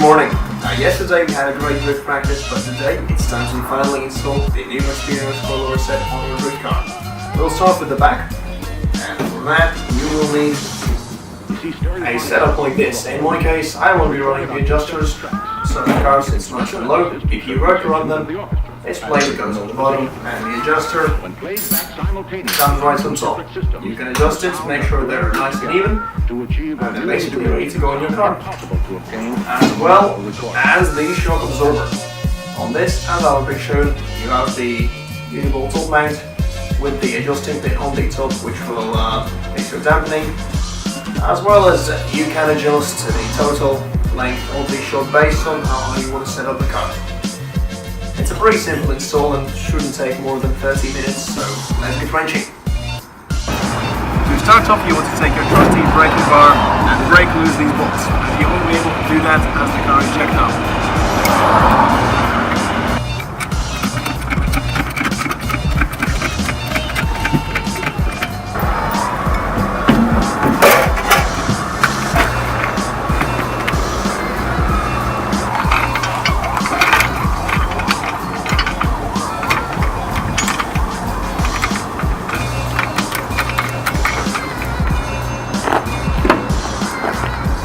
morning. Yesterday we had a great drift practice, but today it's time to finally install the new Maxpeedingrods coilover set on your drift car. We'll start with the back, and for that you will need a setup like this. In my case, I will be running the adjusters so the car sits nice and low. If you were to run them, this plate goes on the bottom and the adjuster comes right on top. You can adjust it, make sure they're nice and even, and they're basically ready to go in your car. As well as the shock absorber. On this, as already shown, you have the beautiful top mount with the adjusting pin on the top, which will make your dampening, as well as you can adjust the total length of the shock based on how high you want to set up the car. It's a pretty simple install and shouldn't take more than 30 minutes, so let's get wrenching. To start off, you want to take your trusty braking bar and break loose these bolts. And you won't be able to do that as the car is jacked up.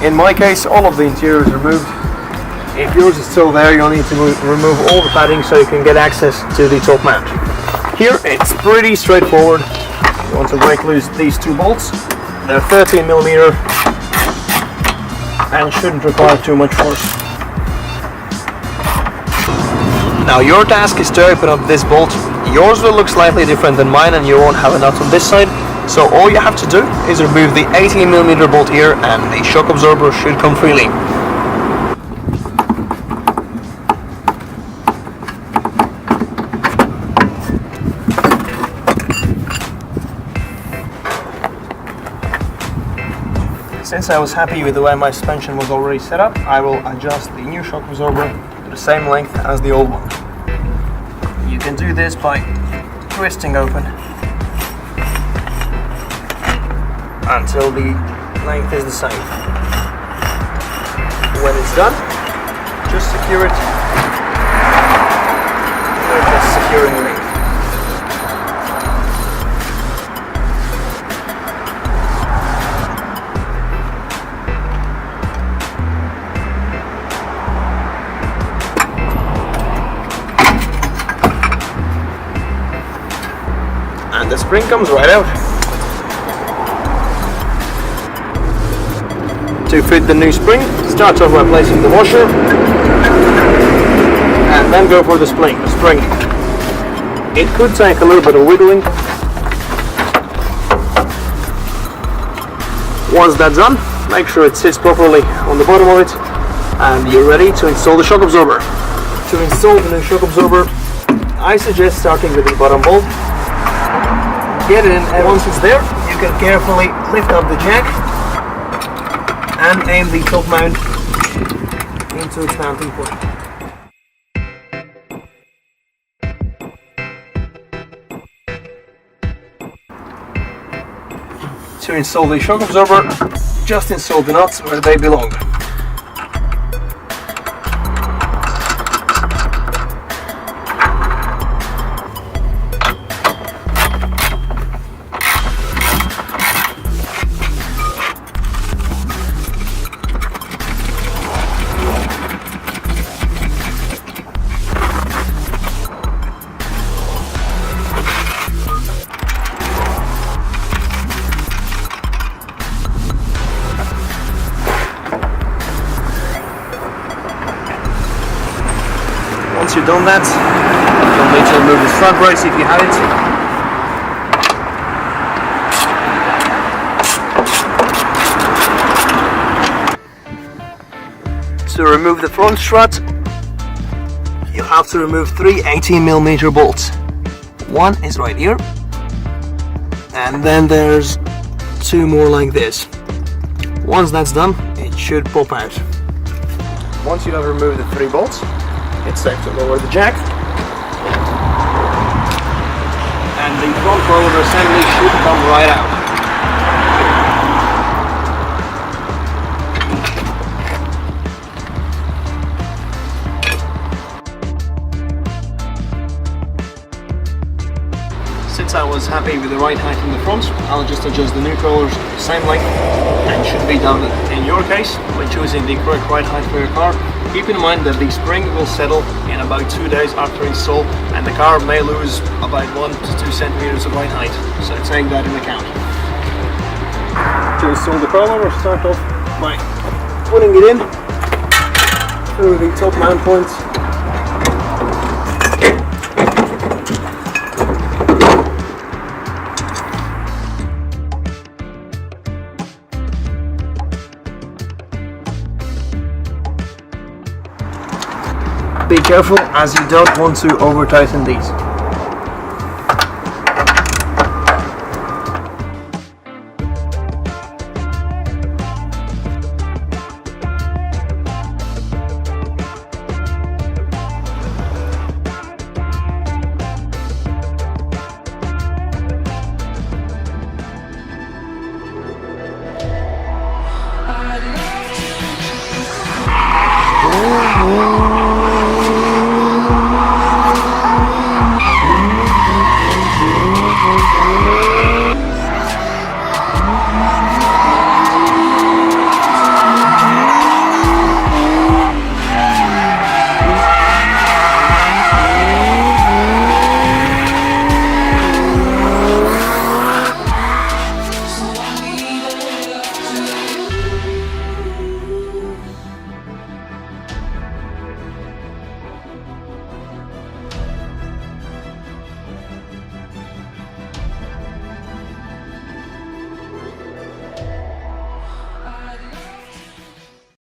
In my case, all of the interior is removed. If yours is still there, you'll need to remove all the padding so you can get access to the top mount. Here, it's pretty straightforward. You want to break loose these two bolts. They're 13mm and shouldn't require too much force. Now your task is to open up this bolt. Yours will look slightly different than mine and you won't have a nut on this side. So all you have to do is remove the 18mm bolt here and the shock absorber should come freely. Since I was happy with the way my suspension was already set up, I will adjust the new shock absorber to the same length as the old one. You can do this by twisting open until the length is the same. When it's done, just secure it. You're just securing the ring. And the spring comes right out. To fit the new spring, start off by placing the washer and then go for the spring. It could take a little bit of wiggling. Once that's done, make sure it sits properly on the bottom of it and you're ready to install the shock absorber. To install the new shock absorber, I suggest starting with the bottom bolt. Get it in, and once it's there, you can carefully lift up the jack and aim the top mount into its mounting point. To install the shock absorber, just install the nuts where they belong. Once you've done that, you'll need to remove the strut brace if you have it. To remove the front strut, you'll have to remove 3 18mm bolts. One is right here, and then there's 2 more like this. Once that's done, it should pop out. Once you have removed the 3 bolts, it's safe to lower the jack, and the front coilover assembly should come right out. happy with the right height in the front, I'll just adjust the new coilovers same length and should be done. In your case, when choosing the correct right height for your car, keep in mind that the spring will settle in about 2 days after install and the car may lose about 1 to 2 centimeters of right height, so take that in account. To install the coilover, start off by putting it in through the top mount points. Be careful as you don't want to over tighten these.